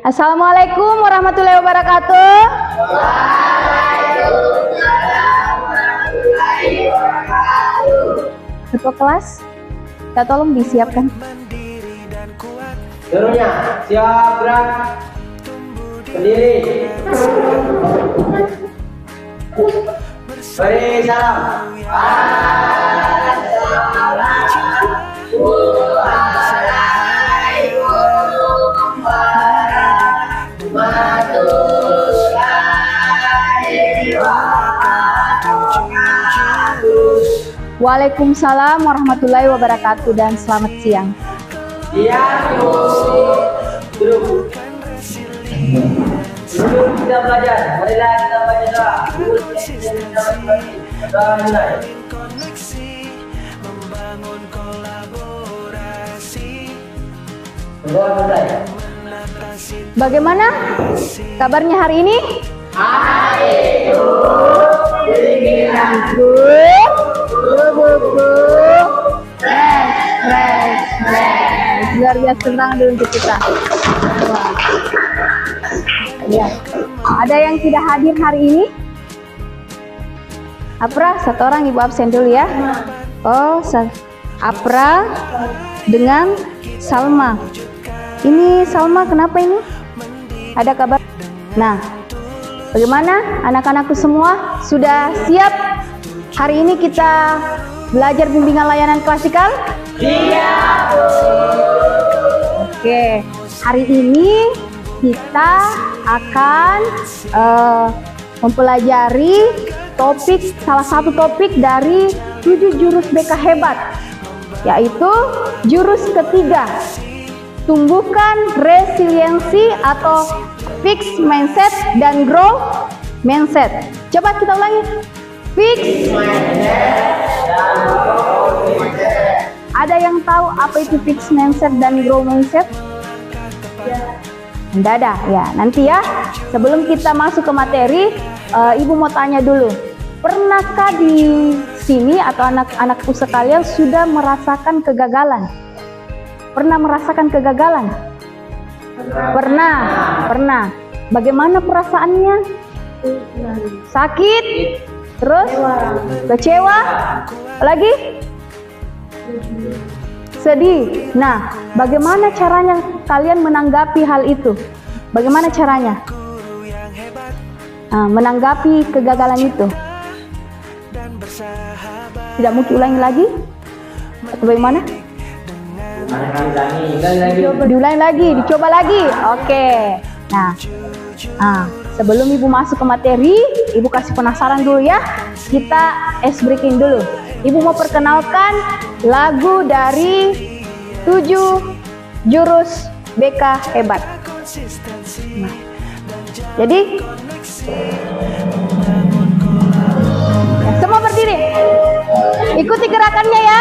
Assalamualaikum warahmatullahi wabarakatuh. Ketua kelas, kita tolong disiapkan. Seluruhnya siap, gerak, berdiri. Beri salam. Waalaikumsalam warahmatullahi wabarakatuh dan selamat siang. Siap, duduk. Duduk kita belajar. Marilah kita baca doa. Doa mulai. Doa mulai. Bagaimana kabarnya hari ini? Hari itu luar biasa, tentang dulu untuk kita. Ya. Ada yang tidak hadir hari ini? Apra, satu orang ibu absen dulu ya. Oh, Apra dengan Salma. Ini Salma kenapa ini? Ada kabar? Nah, bagaimana anak-anakku semua? Sudah siap? Hari ini kita belajar bimbingan layanan klasikal? siap. Oke, hari ini kita akan mempelajari salah satu topik dari 7 jurus BK hebat, yaitu jurus ketiga, tumbuhkan resiliensi atau fix mindset dan grow mindset. Coba kita ulangi. Fix mindset dan grow mindset. Ada yang tahu apa itu fix mindset dan grow mindset? Tidak ada ya. Nanti ya, sebelum kita masuk ke materi, ibu mau tanya dulu. Pernahkah di sini atau anak-anakku sekalian sudah merasakan kegagalan? Pernah merasakan kegagalan? Pernah. Bagaimana perasaannya? Sakit? Terus? Kecewa? Lagi? Sedih. Nah, bagaimana caranya kalian menanggapi hal itu? Bagaimana caranya? Menanggapi kegagalan itu? Tidak mungkin ulangi lagi? Atau bagaimana? Diulangi lagi, dicoba lagi. Oke. Nah, sebelum ibu masuk ke materi, ibu kasih penasaran dulu ya. Kita ice breaking dulu. Ibu mau perkenalkan lagu dari 7 jurus BK hebat. Nah, jadi semua berdiri. Ikuti gerakannya ya.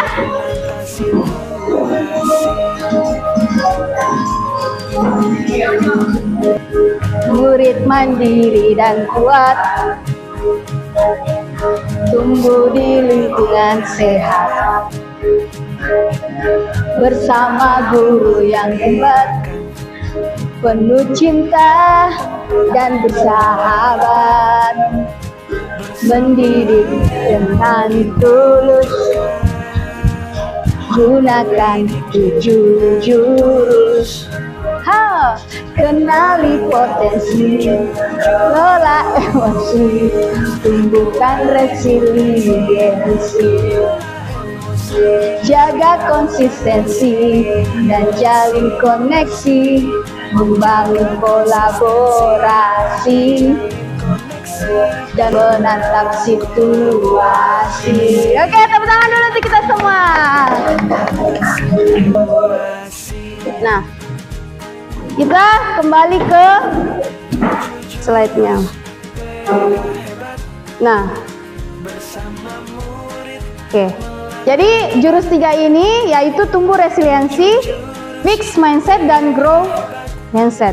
Murid mandiri dan kuat, tumbuh di lingkungan sehat, bersama guru yang hebat, penuh cinta dan bersahabat, mendidik dengan tulus, gunakan 7 jurus. Kenali potensi, lola emosi, tumbuhkan resiliensi, jaga konsistensi dan jalin koneksi, membangun kolaborasi dan menatap situasi. Oke, tepuk tangan dulu untuk kita semua. Nah, kita kembali ke slide-nya. Nah, oke. Jadi jurus 3 ini yaitu tumbuh resiliensi, fix mindset dan grow mindset.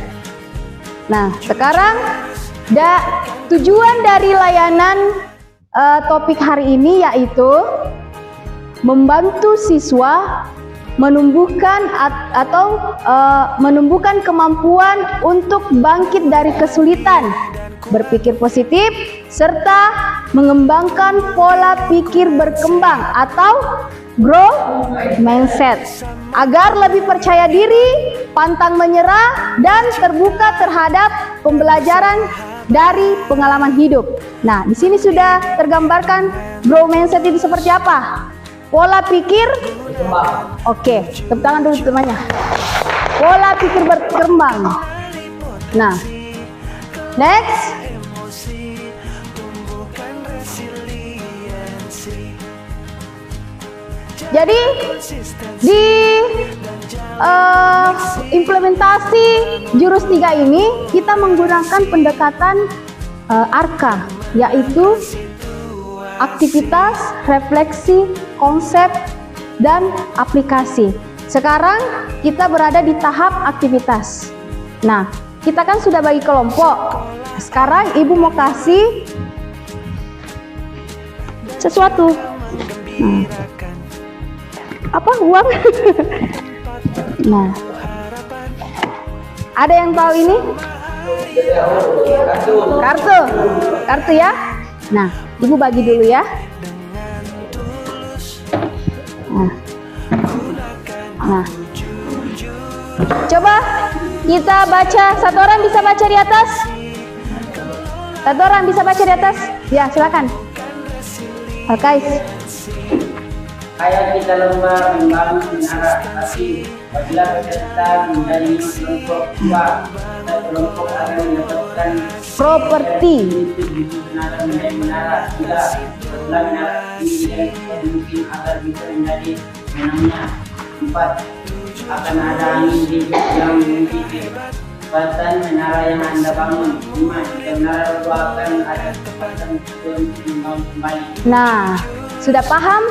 Nah, sekarang tujuan dari layanan topik hari ini yaitu membantu siswa menumbuhkan kemampuan untuk bangkit dari kesulitan, berpikir positif, serta mengembangkan pola pikir berkembang atau growth mindset, agar lebih percaya diri, pantang menyerah, dan terbuka terhadap pembelajaran dari pengalaman hidup. Nah, di sini sudah tergambarkan growth mindset itu seperti apa. Pola pikir, oke, tepuk tangan dulu temannya. Pola pikir berkembang. Nah, next. Jadi di implementasi jurus 3 ini kita menggunakan pendekatan ARKA, yaitu aktivitas, refleksi, konsep, dan aplikasi. Sekarang kita berada di tahap aktivitas. Nah, kita kan sudah bagi kelompok. Sekarang ibu mau kasih sesuatu. Apa uang? Nah, ada yang tahu ini? Kartu ya. Nah, ibu bagi dulu ya. Nah, coba kita baca. Satu orang bisa baca di atas? Satu orang bisa baca di atas? Ya, silakan. Alkais. Kayak kita lomba membangun menara, tapi apabila peserta menjadi kelompok dua, kelompok akan mendapatkan properti. Menara menjadi menara tiga. Setelah menara ini mungkin agar bisa menjadi menangnya. 4. Akan ada angin ribut yang mengikuti kecepatan menara yang Anda bangun. 5. Jika menara itu akan ada kecepatan untuk membangun kembali. Nah, sudah paham?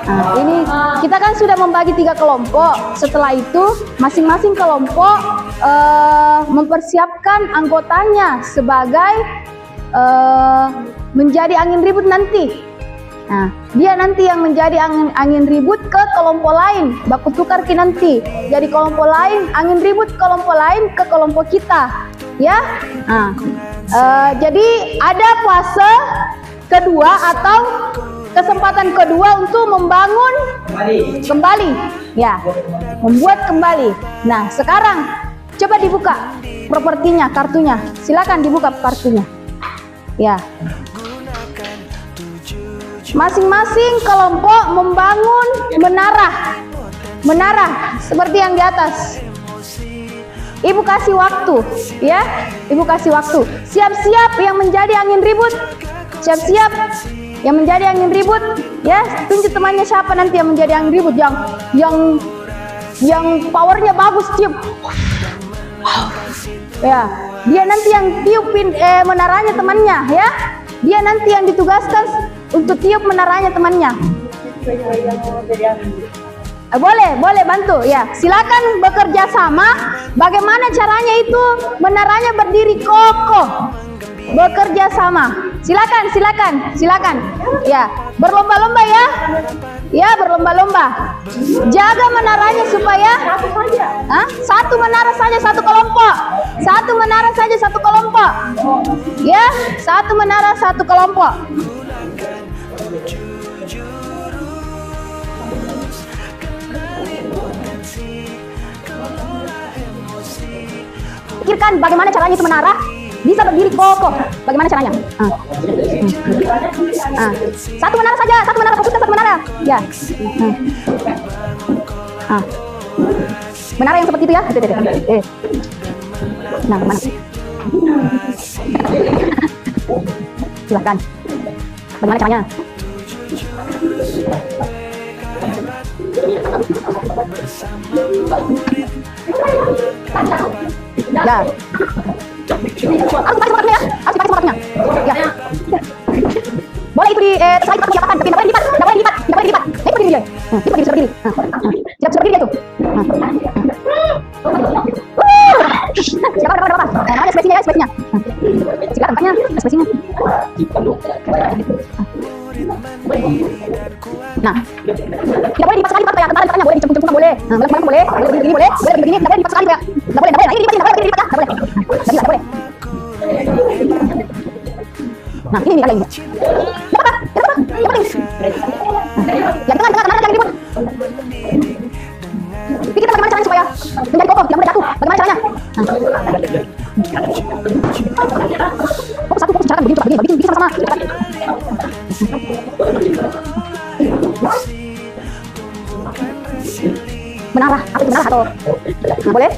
Nah, ini kita kan sudah membagi 3 kelompok. Setelah itu masing-masing kelompok mempersiapkan anggotanya sebagai menjadi angin ribut nanti. Nah, dia nanti yang menjadi angin ribut ke kelompok lain, baku tukar nanti. Jadi kelompok lain angin ribut, kelompok lain ke kelompok kita, ya. Nah, jadi ada fase kedua atau kesempatan kedua untuk membangun kembali, ya, membuat kembali. Nah, sekarang coba dibuka propertinya, kartunya. Silakan dibuka kartunya, ya. Masing-masing kelompok membangun menara seperti yang di atas. Ibu kasih waktu, ya. Ibu kasih waktu. Siap-siap yang menjadi angin ribut. Siap-siap yang menjadi angin ribut, ya. Tunjuk temannya siapa nanti yang menjadi angin ribut, yang powernya bagus, tiup. Ya, dia nanti yang tiupin menaranya temannya, ya. Dia nanti yang ditugaskan untuk tiup menaranya temannya. Boleh bantu, ya. Silakan bekerja sama. Bagaimana caranya itu menaranya berdiri kokoh? Bekerja sama. Silakan. Ya, berlomba-lomba ya. Ya, berlomba-lomba. Jaga menaranya supaya satu menara saja satu kelompok. Satu menara saja satu kelompok. Ya, satu menara satu kelompok. Pikirkan bagaimana caranya itu menara bisa berdiri kokoh. Bagaimana caranya? Satu menara saja, satu menara, fokuskan satu menara. Ya. Menara yang seperti itu ya. Nah, mana? Silakan. Bagaimana caranya? Ya. Harus pakai semangatnya ya. Harus pakai semangatnya. Ya. Boleh itu di slide itu diapakan, tapi enggak boleh dilipat. Itu berdiri dia. Itu berdiri seperti ini. Siap seperti dia tuh. Siapa? Namanya spesinya ya, spesinya. Silakan, ekspresinya. Nah, tidak boleh dipaksa sekali Pak, ya. Kentangnya boleh dicempung-cempung boleh. Nah, belak-belakan boleh. Boleh begini boleh. Boleh begini, tidak boleh dipaksa sekali Pak. Tidak boleh. Nah, ini dipaksa, tidak boleh. Tidak boleh. Tidak boleh. Nah, ini agak ini. Apa? Yang penting. Yang tengah jangan ribut. Pikir bagaimana caranya supaya menjadi kokoh, tidak mudah jatuh. Bagaimana caranya? Fokus satu, fokus bicarakan begini, coba begini, bikin sama-sama. Menara, apa itu menara atau? Nah, boleh?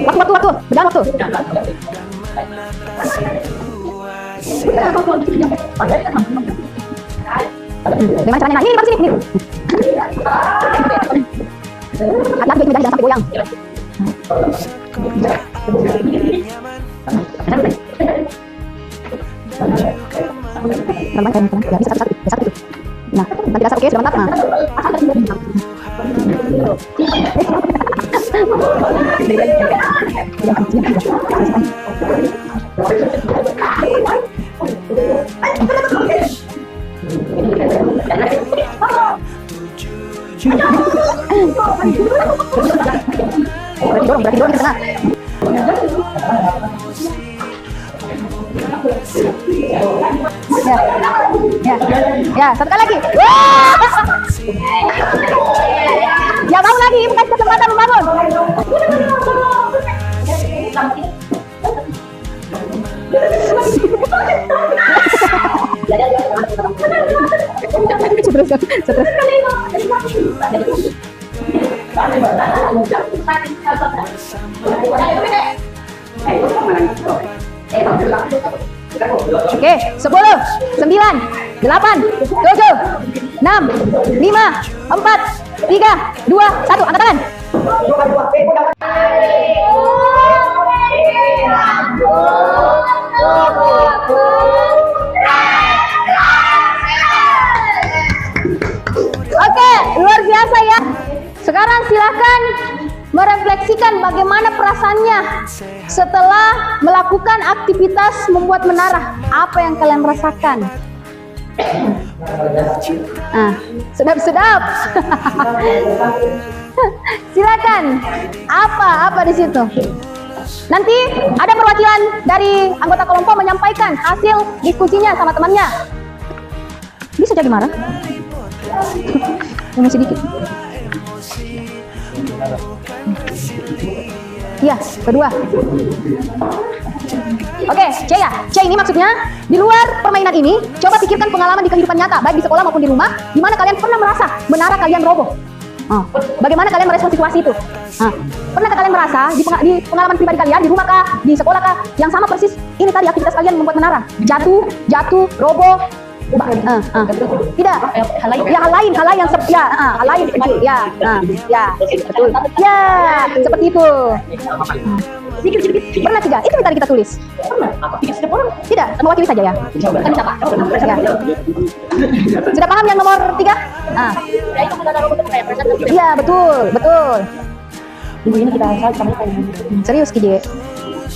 Waktu, berjalan waktu. Bagaimana caranya? Nah, ini di sini. Hati-hati baik jangan sampai goyang. Teman-teman, ya bisa satu. Nah, nanti rasa oke, sudah mantap. Nah. Berarti dorong ke tengah. Ya, satu kali lagi. Ya, bangun lagi, bukan kesempatan membangun. Terus. Oke, 10, 9, 8, 7, 6, 5, 4, 3, 2, 1. Angkat tangan. Oke, luar biasa ya. Sekarang silakan merefleksikan bagaimana perasaannya setelah melakukan aktivitas membuat menara. Apa yang kalian rasakan? Sedap. Silakan. Apa di situ? Nanti ada perwakilan dari anggota kelompok menyampaikan hasil diskusinya sama temannya. Bisa jadi marah. Emosi dikit. Iya, kedua. Oke, C ya. C ini maksudnya di luar permainan ini, coba pikirkan pengalaman di kehidupan nyata, baik di sekolah maupun di rumah, di mana kalian pernah merasa menara kalian roboh. Bagaimana kalian merespon situasi itu? Pernahkah kalian merasa di pengalaman pribadi kalian, di rumah kah, di sekolah kah, yang sama persis ini tadi aktivitas kalian membuat menara, jatuh, roboh? Tidak, hal lain yang betul, seperti itu. Pernah tidak? Itu yang tadi kita tulis. Tidak, mewakili saja ya. Sudah paham yang nomor 3? Iya, betul. Ibu ini kita serius KJ.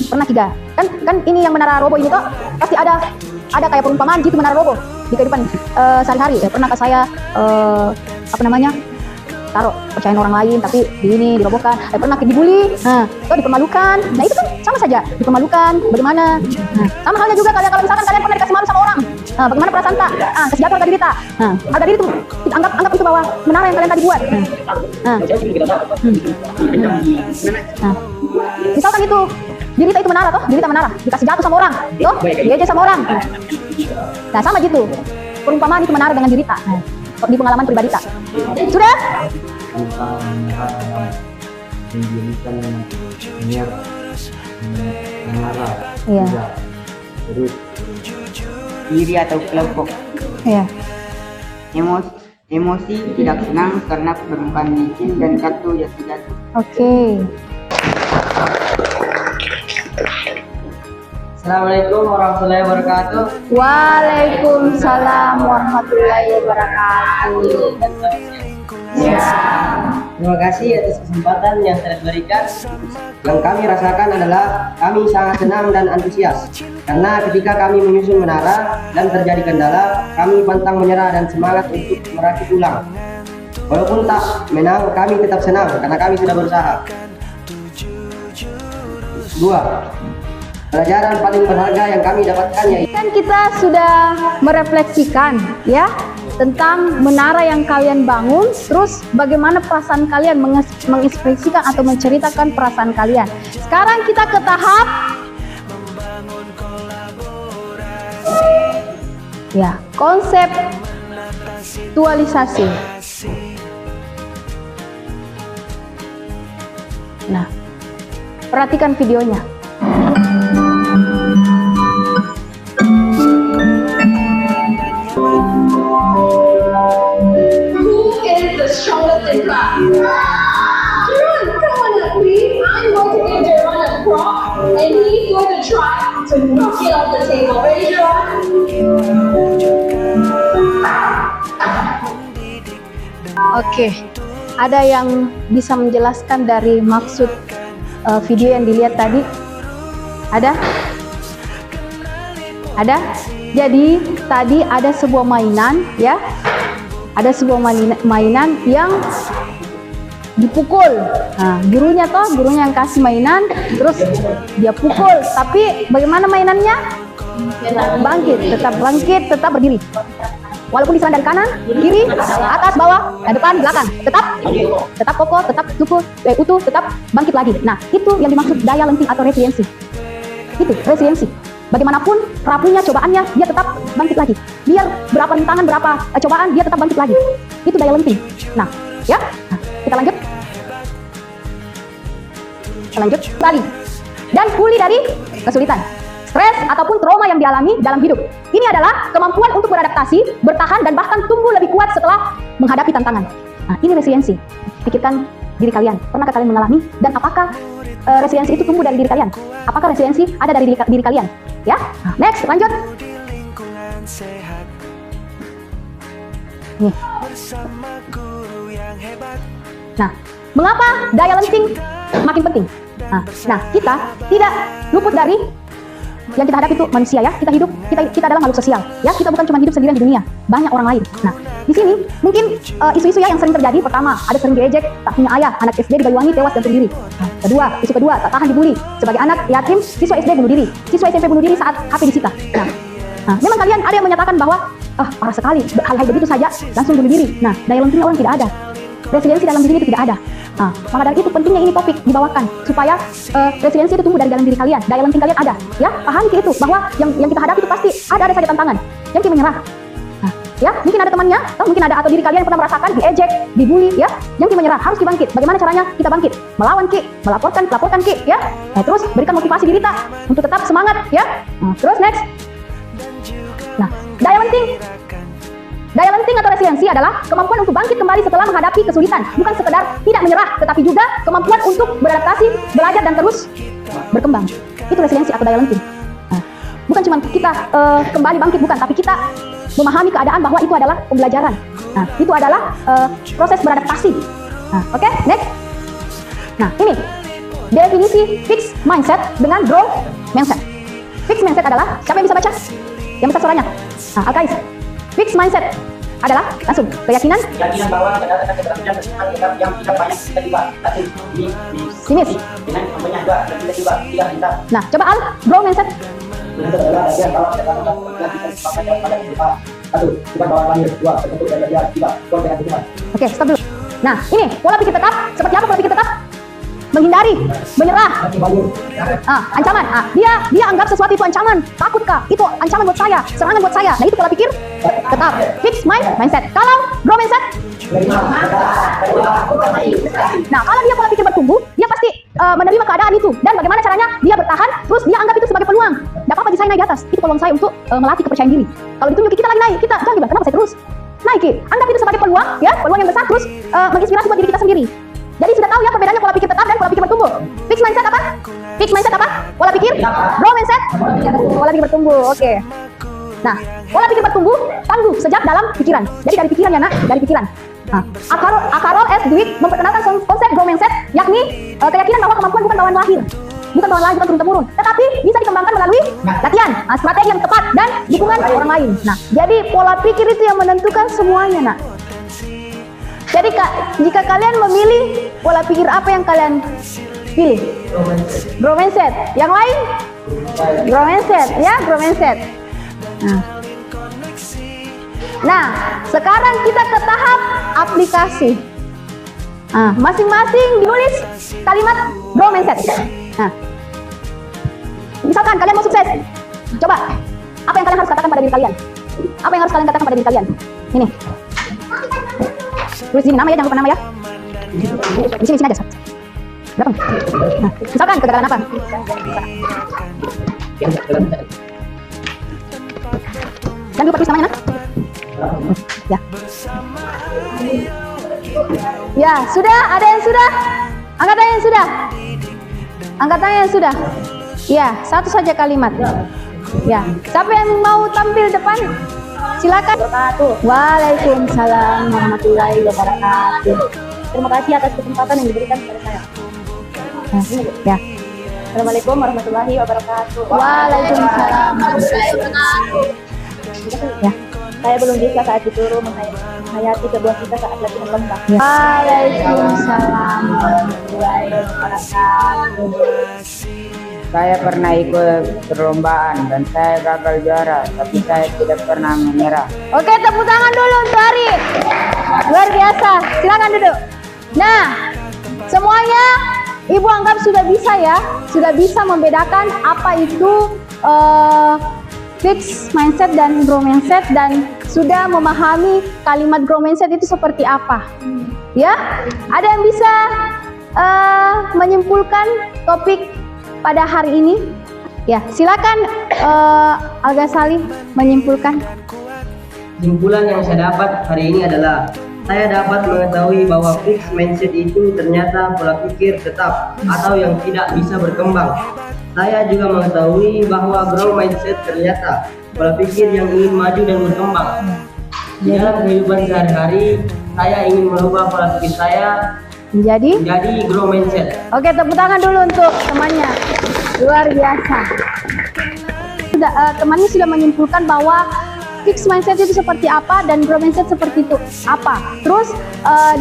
Pernah 3? Kan ini yang menara roboh ini toh pasti ada kayak perumpamaan gitu menara roboh di kehidupan sehari-hari. Pernahkah saya taruh percayaan orang lain tapi dirobohkan. Pernah dibully, atau dipermalukan. Nah itu kan sama saja, dipermalukan. Bagaimana? Sama halnya juga kalau misalkan kalian pernah dikasih malu sama orang. Bagaimana perasaan tak? Kasih jatuh harga diri tak? Harga diri itu anggap itu bahwa menara yang kalian tadi buat. Misalkan itu diri itu menara toh, dikasih jatuh sama orang, toh, diejek sama orang. Nah sama gitu, perumpamaan itu menara dengan diri tak. Di pengalaman pribadi tak? Sudah? Iya. Terus diri atau kelompok. Iya. Emosi tidak senang karena permukaan licin dan jatuh. Oke. Assalamualaikum warahmatullahi wabarakatuh. Waalaikumsalam warahmatullahi wabarakatuh. Ya. Terima kasih atas kesempatan yang telah diberikan. Yang kami rasakan adalah kami sangat senang dan antusias. Karena ketika kami menyusun menara dan terjadi kendala, kami pantang menyerah dan semangat untuk merakit ulang. Walaupun tak menang, kami tetap senang karena kami sudah berusaha. 2. Pelajaran paling berharga yang kami dapatkan yaitu Kan kita sudah merefleksikan ya tentang menara yang kalian bangun, terus bagaimana perasaan kalian mengekspresikan atau menceritakan perasaan kalian. Sekarang kita ke tahap ya, konseptualisasi. Nah, perhatikan videonya. Strongest in class. Jerome, come on up, please. I'm going to give Jerome a prop, and he's going to try to knock it off the table. Ready, Jerome? Oke, ada yang bisa menjelaskan dari maksud video yang dilihat tadi? Ada? Ada? Jadi tadi ada sebuah mainan ya. Ada sebuah mainan yang dipukul. Nah, gurunya yang kasih mainan, terus dia pukul. Tapi bagaimana mainannya? Tetap bangkit, tetap berdiri. Walaupun diserang dari kanan, kiri, atas, bawah, depan, belakang, tetap kokoh, tetap utuh, tetap bangkit lagi. Nah, itu yang dimaksud daya lenting atau resiliensi. Itu resiliensi. Bagaimanapun rapuhnya cobaannya, dia tetap bangkit lagi. Biar berapa rintangan, berapa cobaan, dia tetap bangkit lagi. Itu daya lenting. Nah, ya, kita lanjut. Kembali. Dan pulih dari kesulitan, stres ataupun trauma yang dialami dalam hidup. Ini adalah kemampuan untuk beradaptasi, bertahan, dan bahkan tumbuh lebih kuat setelah menghadapi tantangan. Nah, ini resiliensi. Pikirkan diri kalian. Pernahkah kalian mengalami? Dan apakah resiliensi itu tumbuh dari diri kalian? Apakah resiliensi ada dari diri kalian? Ya, next, lanjut. Nih. Nah, mengapa daya lenting makin penting? Nah, kita tidak luput dari yang kita hadapi itu manusia ya. Kita adalah makhluk sosial ya. Kita bukan cuma hidup sendirian di dunia, banyak orang lain. Nah, di sini mungkin isu-isu ya yang sering terjadi. Pertama, ada sering diejek, tak punya ayah, anak SD di Banyuwangi tewas gantung diri. Isu kedua, tak tahan dibully. Sebagai anak yatim, siswa SD bunuh diri. Siswa SMP bunuh diri saat HP disita. Nah, memang kalian ada yang menyatakan bahwa parah sekali, hal-hal begitu saja langsung bunuh diri. Nah, daya lentingnya orang tidak ada. Resiliensi dalam diri itu tidak ada. Maka dari itu pentingnya ini topik dibawakan supaya resiliensi itu tumbuh dari dalam diri kalian. Daya lenting kalian ada, ya. Pahami itu bahwa yang kita hadapi itu pasti ada saja tantangan. Yang kita menyerah. Ya, mungkin ada temannya, atau mungkin ada atau diri kalian yang pernah merasakan diejek, dibully, ya. Yang kita menyerah, harus bangkit. Bagaimana caranya kita bangkit? Melawan melaporkan ya. Nah, terus berikan motivasi diri kita untuk tetap semangat, ya. Terus next. Nah, daya lenting atau resiliensi adalah kemampuan untuk bangkit kembali setelah menghadapi kesulitan. Bukan sekedar tidak menyerah, tetapi juga kemampuan untuk beradaptasi, belajar, dan terus berkembang. Itu resiliensi atau daya lenting. Bukan cuma kita kembali bangkit, bukan, tapi kita memahami keadaan bahwa itu adalah pembelajaran. Nah, itu adalah proses beradaptasi. Oke, next. Nah, ini definisi fixed mindset dengan growth mindset. Fixed mindset adalah, siapa yang bisa baca? Yang besar suaranya. Guys, fixed mindset adalah langsung keyakinan bahwa berdasarkan keberhasilan yang tidak banyak kita juga tapi sinis. Dengan contohnya juga tidak bisa. Nah, coba Al, growth mindset. Oke, stop dulu. Nah, ini pola pikir tetap. Seperti apa pola pikir tetap? Menghindari, menyerah, ancaman. Dia anggap sesuatu itu ancaman. Takutkah? Itu ancaman buat saya, serangan buat saya. Nah, itu pola pikir tetap. Fixed mindset. Kalau growth mindset, nah, kalau dia pola pikir bertumbuh, dia pasti menerima keadaan itu. Dan bagaimana caranya dia bertahan, terus dia anggap itu sebagai peluang. Tidak apa-apa saya naik di atas, itu peluang saya untuk melatih kepercayaan diri. Kalau ditunjuki kita lagi naik, kita jangan bilang kenapa saya terus naik. Anggap itu sebagai peluang, ya, peluang yang besar, terus menginspirasi buat diri kita sendiri. Jadi sudah tahu ya perbedaannya pola pikir tetap dan pola pikir bertumbuh. Fixed mindset apa? Fixed mindset apa? Pola pikir growth mindset? Pola pikir bertumbuh, oke. Nah, pola pikir bertumbuh tangguh sejak dalam pikiran. Jadi dari pikiran ya nak, dari pikiran. Nah, Carol S. Dweck memperkenalkan konsep growth mindset, yakni keyakinan bahwa kemampuan bukan bawaan lahir, bukan turun-temurun, tetapi bisa dikembangkan melalui latihan, strategi yang tepat, dan dukungan orang lain. Nah, jadi pola pikir itu yang menentukan semuanya, nak. Jadi jika kalian memilih pola pikir apa yang kalian pilih? Growth mindset. Yang lain? Growth mindset, ya, growth mindset. Nah, sekarang kita ke tahap aplikasi. Masing-masing ditulis kalimat growth mindset. Misalkan kalian mau sukses, coba apa yang kalian harus katakan pada diri kalian? Apa yang harus kalian katakan pada diri kalian? Ini. Tulis sini nama ya, jangan lupa nama ya. Di sini aja. Berapa? Nah, misalkan kegagalan apa? Jangan lupa tulis namanya, nak. Ya. Ya, sudah? Ada yang sudah? Angkat tangan yang sudah. Angkat tangan yang sudah. Ya, satu saja kalimat. Ya, siapa yang mau tampil depan? Silakan. Waalaikumsalam warahmatullahi wabarakatuh. Terima kasih atas kesempatan yang diberikan kepada saya. Ya. Assalamualaikum warahmatullahi wabarakatuh. Waalaikumsalam warahmatullahi wabarakatuh. Ya. Saya belum bisa saat disuruh menghayati sebuah kita saat lagi berkembang. Ya. Waalaikumsalam warahmatullahi wabarakatuh. Saya pernah ikut perlombaan dan saya gagal juara, tapi saya tidak pernah menyerah. Oke, tepuk tangan dulu untuk Arif. Luar biasa. Silakan duduk. Nah, semuanya Ibu anggap sudah bisa ya, sudah bisa membedakan apa itu fixed mindset dan growth mindset, dan sudah memahami kalimat growth mindset itu seperti apa. Ya, ada yang bisa menyimpulkan topik pada hari ini? Ya, silakan Al-Ghazali menyimpulkan. Kesimpulan yang saya dapat hari ini adalah saya dapat mengetahui bahwa fixed mindset itu ternyata pola pikir tetap atau yang tidak bisa berkembang. Saya juga mengetahui bahwa growth mindset ternyata pola pikir yang ingin maju dan berkembang. Di dalam kehidupan sehari-hari, saya ingin merubah pola pikir saya menjadi growth mindset. Oke, tepuk tangan dulu untuk temannya. Luar biasa. Temannya sudah menyimpulkan bahwa fixed mindset itu seperti apa dan growth mindset seperti itu apa. Terus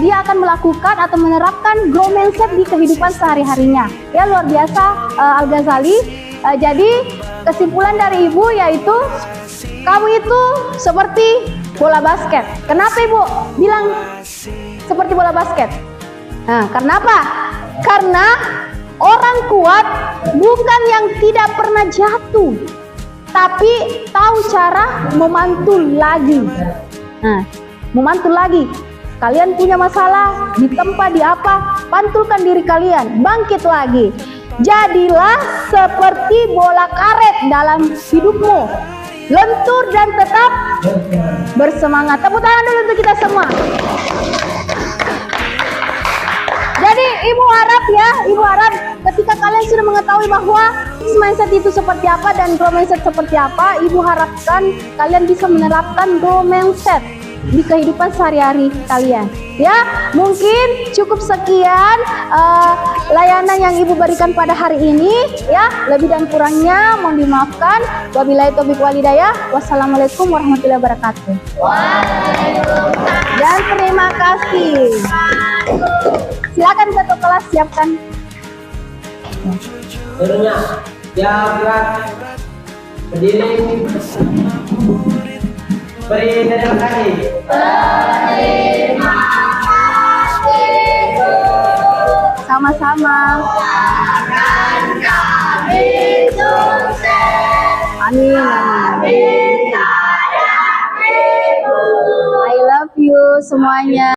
dia akan melakukan atau menerapkan growth mindset di kehidupan sehari-harinya. Ya, luar biasa Al-Ghazali. Jadi kesimpulan dari Ibu yaitu kamu itu seperti bola basket. Kenapa Ibu bilang seperti bola basket? Nah, kenapa? Karena orang kuat bukan yang tidak pernah jatuh, tapi tahu cara memantul lagi. Nah, memantul lagi. Kalian punya masalah, ditempa di apa? Pantulkan diri kalian, bangkit lagi. Jadilah seperti bola karet dalam hidupmu. Lentur dan tetap bersemangat. Tepuk tangan dulu untuk kita semua. Jadi Ibu harap ketika kalian sudah mengetahui bahwa mindset itu seperti apa dan growth mindset seperti apa, Ibu harapkan kalian bisa menerapkan growth mindset di kehidupan sehari-hari kalian. Ya, mungkin cukup sekian layanan yang Ibu berikan pada hari ini. Ya, lebih dan kurangnya mohon dimaafkan. Wabillahi taufiq wal hidayah. Wassalamualaikum warahmatullahi wabarakatuh. Dan terima kasih. Silakan ketua kelas siapkan. Turunnya, siap gerak, berdiri, beri terima kasih. Sama-sama. Amin. I love you semuanya.